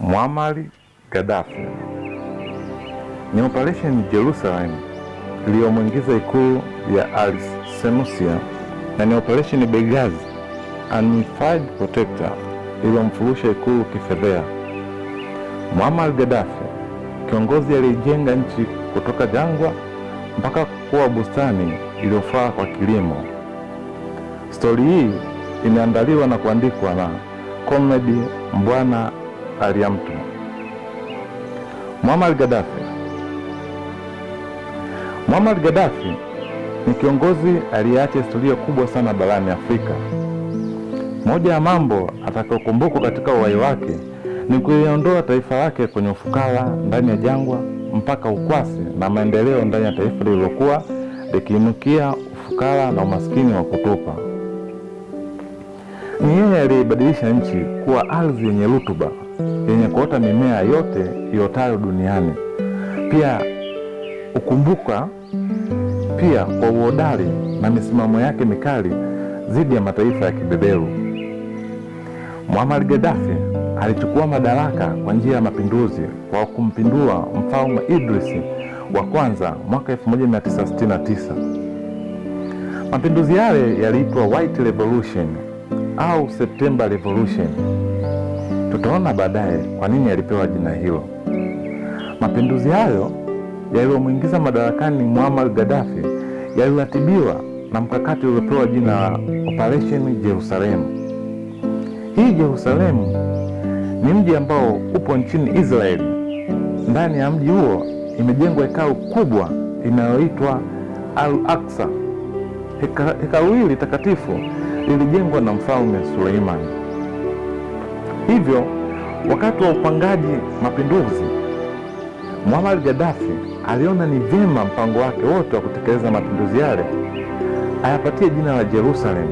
Muammar Gaddafi. Ni Operation Jerusalem iliyomwingiza ikulu ya Al-Senussi na ni Operation Benghazi Unified Protector iliyomfurusha ikulu kifedhea. Muammar Gaddafi, kiongozi aliyejenga nchi kutoka jangwa mpaka kuwa bustani iliyofaa kwa kilimo. Stori hii imeandaliwa na kuandikwa na Comedy Mbwana Aliamtu. Muammar Gaddafi. Muammar Gaddafi ni kiongozi aliyeacha historia kubwa sana barani Afrika. Moja ya mambo atakayokumbukwa katika uhai wake ni kuiondoa taifa lake kwenye ufukara ndani ya jangwa mpaka ukwasi na maendeleo ndani ya taifa lililokuwa likiinukia ufukara na umaskini wa kutupa. Ni yeye aliyebadilisha nchi kuwa ardhi yenye rutuba, yenye kuota mimea yote iotayo duniani. Pia ukumbuka pia kwa uhodari na misimamo yake mikali dhidi ya mataifa ya kibeberu. Muammar Gaddafi alichukua madaraka kwa njia ya mapinduzi kwa kumpindua mfalme Idris wa kwanza mwaka 1969. Mapinduzi yale yaliitwa White Revolution au September Revolution. Tutaona baadaye kwa nini alipewa jina hilo. Mapinduzi hayo yaliyomwingiza madarakani Muammar Gaddafi yaliratibiwa na mkakati uliopewa jina la Operation Jerusalem. Hii Jerusalem ni mji ambao upo nchini Israeli. Ndani ya mji huo imejengwa hekalu kubwa inayoitwa Al-Aqsa. Hekalu hili takatifu lilijengwa na mfalme Suleiman. Hivyo wakati wa upangaji mapinduzi, Muammar Gaddafi aliona ni vyema mpango wake wote wa kutekeleza mapinduzi yale ayapatie jina la Jerusalem.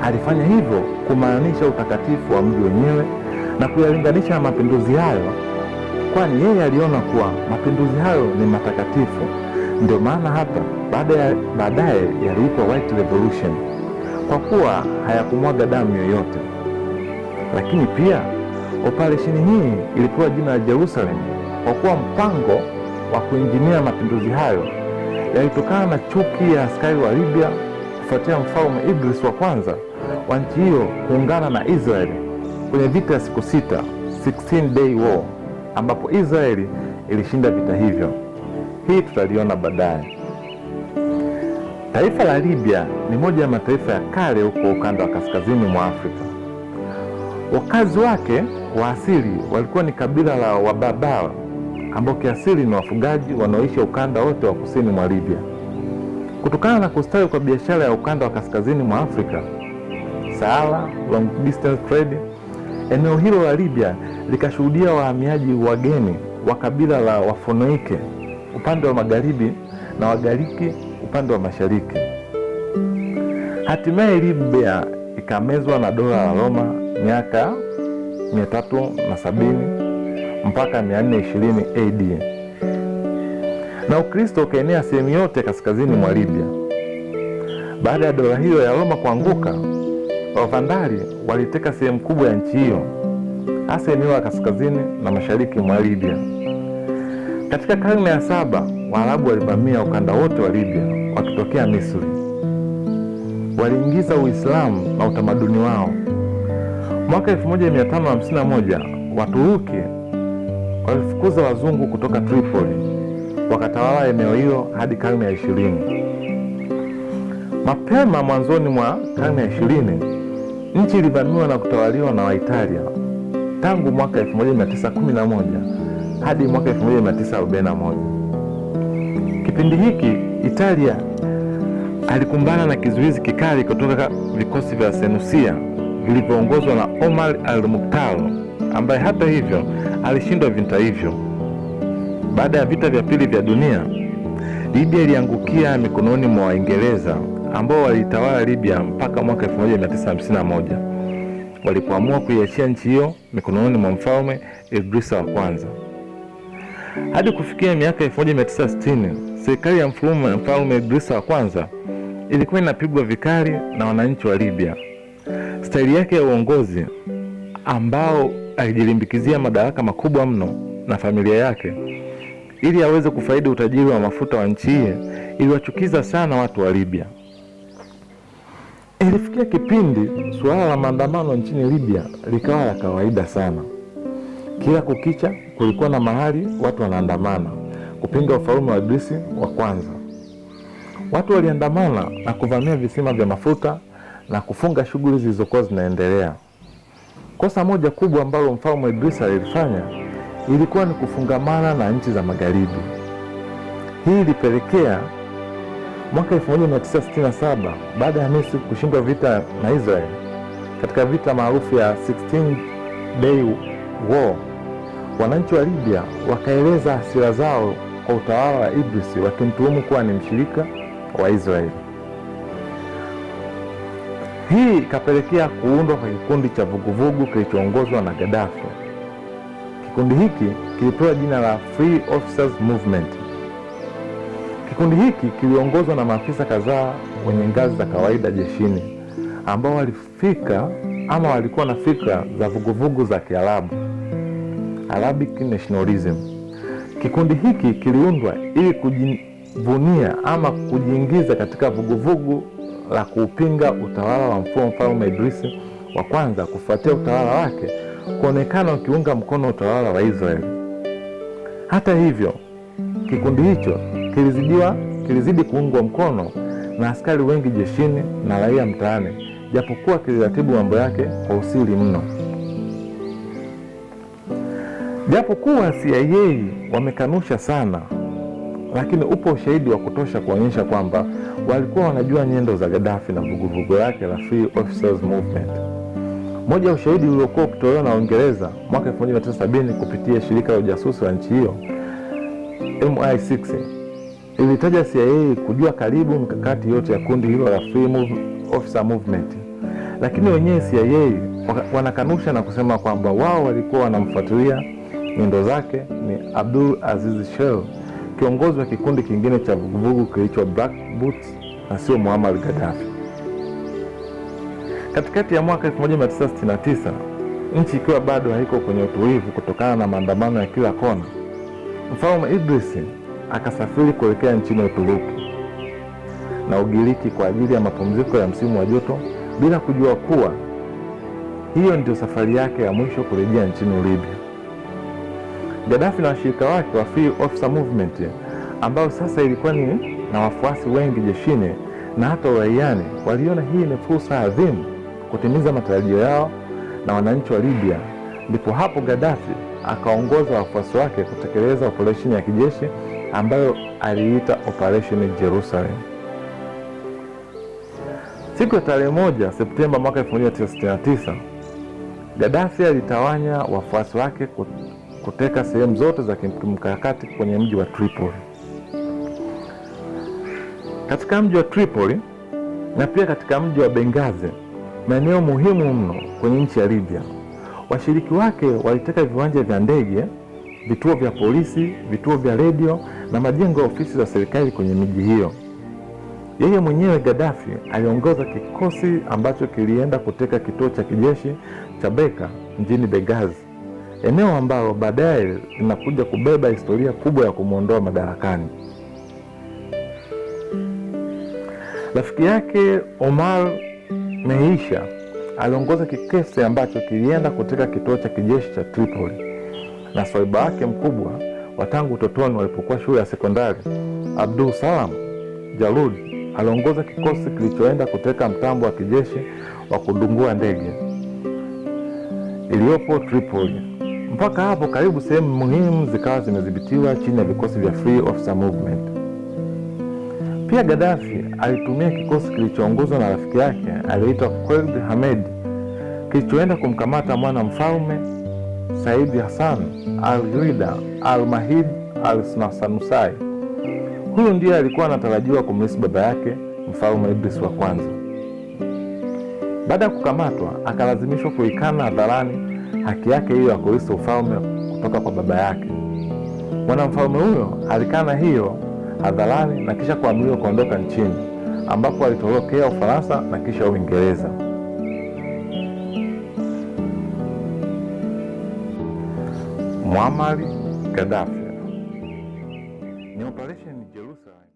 Alifanya hivyo kumaanisha utakatifu wa mji wenyewe na kuyalinganisha na mapinduzi hayo, kwani yeye aliona kuwa mapinduzi hayo ni matakatifu. Ndio maana hata baadaye yaliitwa White Revolution, kwa kuwa hayakumwaga damu yoyote. Lakini pia operesheni hii ilipewa jina la Jerusalem kwa kuwa mpango wa kuinjinia mapinduzi hayo yalitokana na chuki ya askari wa Libya kufuatia mfalme Idris wa kwanza wa nchi hiyo kuungana na Israeli kwenye vita ya siku 6, 16 Day War, ambapo Israeli ilishinda vita hivyo. Hii tutaliona baadaye. Taifa la Libya ni moja ya mataifa ya kale huko ukanda wa kaskazini mwa Afrika. Wakazi wake wa asili walikuwa ni kabila la Waberber ambao kiasili ni wafugaji wanaoishi ukanda wote wa kusini mwa Libya. Kutokana na kustawi kwa biashara ya ukanda wa kaskazini mwa Afrika, Sahara, long distance trade, eneo hilo la Libya likashuhudia wahamiaji wageni wa kabila la Wafoenike upande wa magharibi na Wagiriki upande wa mashariki. Hatimaye Libya ikamezwa na dola la Roma miaka 370 mpaka 420 AD. Na Ukristo ukaenea sehemu yote kaskazini mwa Libya. Baada ya dola hiyo ya Roma kuanguka, Wavandali waliteka sehemu kubwa ya nchi hiyo, hasa eneo la kaskazini na mashariki mwa Libya. Katika karne ya 7, Waarabu walivamia ukanda wote wa Libya wakitokea Misri. Waliingiza Uislamu na utamaduni wao. Mwaka 1551, Waturuki walifukuza wazungu kutoka Tripoli, wakatawala eneo hilo hadi karne ya 20. Mapema mwanzoni mwa karne ya 20, nchi ilivamiwa na kutawaliwa na Waitalia tangu mwaka 1911 hadi mwaka 1941. Kipindi hiki Italia alikumbana na kizuizi kikali kutoka vikosi vya Senussi vilivyoongozwa na Omar al-Mukhtar, ambaye hata hivyo alishindwa vita hivyo. Baada ya vita vya pili vya dunia, Libya iliangukia mikononi mwa Waingereza ambao walitawala Libya mpaka mwaka 1951 walipoamua kuiachia nchi hiyo mikononi mwa mfalme Idris wa kwanza. Hadi kufikia miaka 1960, serikali ya mfalme Idris wa kwanza ilikuwa inapigwa vikali na wananchi wa Libya. Staili yake ya uongozi ambao alijilimbikizia madaraka makubwa mno na familia yake ili aweze kufaidi utajiri wa mafuta wa nchi hiyo, iliwachukiza sana watu wa Libya. Ilifikia kipindi suala la maandamano nchini Libya likawa la kawaida sana. Kila kukicha kulikuwa na mahali watu wanaandamana kupinga ufalme wa Idris wa kwanza. Watu waliandamana na kuvamia visima vya mafuta na kufunga shughuli zilizokuwa zinaendelea. Kosa moja kubwa ambalo mfalme Idris alilifanya ilikuwa ni kufungamana na nchi za magharibi. Hii ilipelekea mwaka 1967 baada ya Misri kushindwa vita na Israel katika vita maarufu ya 16 Day War, wananchi wa Libya wakaeleza hasira zao kwa utawala wa Idris, wakimtuhumu kuwa ni mshirika wa Israel. Hii ikapelekea kuundwa kwa kikundi cha vuguvugu kilichoongozwa na Gaddafi. Kikundi hiki kilipewa jina la Free Officers Movement. Kikundi hiki kiliongozwa na maafisa kadhaa wenye ngazi za kawaida jeshini ambao walikuwa na fikra za vuguvugu za Kiarabu, Arabic Nationalism. Kikundi hiki kiliundwa ili kujivunia ama kujiingiza katika vuguvugu la kuupinga utawala wa mfalme Idris wa kwanza kufuatia utawala wake kuonekana ukiunga mkono utawala wa Israel. Hata hivyo, kikundi hicho kilizidi kuungwa mkono na askari wengi jeshini na raia mtaani, japokuwa kiliratibu mambo yake kwa usiri mno. Japokuwa CIA wamekanusha sana, lakini upo ushahidi wa kutosha kuonyesha kwamba walikuwa wanajua nyendo za Gaddafi na vuguvugu lake la Free Officers Movement. Moja ya ushahidi uliokuwa ukitolewa na Uingereza mwaka 1970 kupitia shirika la ujasusi la nchi hiyo MI6 ilitaja CIA kujua karibu mikakati yote ya kundi hilo la Free Officer Movement, lakini wenyewe CIA wanakanusha na kusema kwamba wao walikuwa wanamfuatilia nyendo zake ni Abdul Aziz Shell, kiongozi wa kikundi kingine cha vuguvugu kilicho Black Boots, na sio Muammar Gaddafi. Katikati ya mwaka 1969, nchi ikiwa bado haiko kwenye utulivu kutokana na maandamano ya kila kona, mfalme Idris akasafiri kuelekea nchini Uturuki na Ugiriki kwa ajili ya mapumziko ya msimu wa joto, bila kujua kuwa hiyo ndio safari yake ya mwisho kurejea nchini Libya. Gaddafi na washirika wake wa Free Officer Movement, ambao sasa ilikuwa ni na wafuasi wengi jeshini na hata uraiani, waliona hii ni fursa adhimu kutimiza matarajio yao na wananchi wa Libya. Ndipo hapo Gaddafi akaongoza wafuasi wake kutekeleza operesheni ya kijeshi ambayo aliita Operation Jerusalem. Siku ya tarehe 1 Septemba mwaka 1969, Gaddafi alitawanya wafuasi wake kuteka sehemu zote za kimkakati kwenye mji wa Tripoli. Katika mji wa Tripoli na pia katika mji wa Benghazi, maeneo muhimu mno kwenye nchi ya Libya, washiriki wake waliteka viwanja vya ndege, vituo vya polisi, vituo vya redio na majengo ya ofisi za serikali kwenye miji hiyo. Yeye mwenyewe Gaddafi aliongoza kikosi ambacho kilienda kuteka kituo cha kijeshi cha Beka mjini Benghazi, eneo ambalo baadaye linakuja kubeba historia kubwa ya kumuondoa madarakani. Rafiki yake Omar Meisha aliongoza kikosi ambacho kilienda kuteka kituo cha kijeshi cha Tripoli, na swaiba wake mkubwa wa tangu utotoni walipokuwa shule ya sekondari, Abdul Salam Jalud, aliongoza kikosi kilichoenda kuteka mtambo wa kijeshi wa kudungua ndege iliyopo Tripoli. Mpaka hapo karibu sehemu muhimu zikawa zimedhibitiwa chini ya vikosi vya Free Officer Movement. Pia Gaddafi alitumia kikosi kilichoongozwa na rafiki yake aliyeitwa Khalid Hamed, kilichoenda kumkamata mwana mfalme Said Hassan al-Rida al-Mahid al-Sanusai. Huyu ndiye alikuwa anatarajiwa kumrithi baba yake mfalme Idris wa kwanza. Baada ya kukamatwa, akalazimishwa kuikana hadharani haki yake hiyo ya kurithi ufalme kutoka kwa baba yake. Mwanamfalme huyo alikana hiyo hadharani na kisha kuamriwa kuondoka nchini, ambapo alitorokea Ufaransa na kisha Uingereza. Muammar Gaddafi. Ni operation Jerusalem.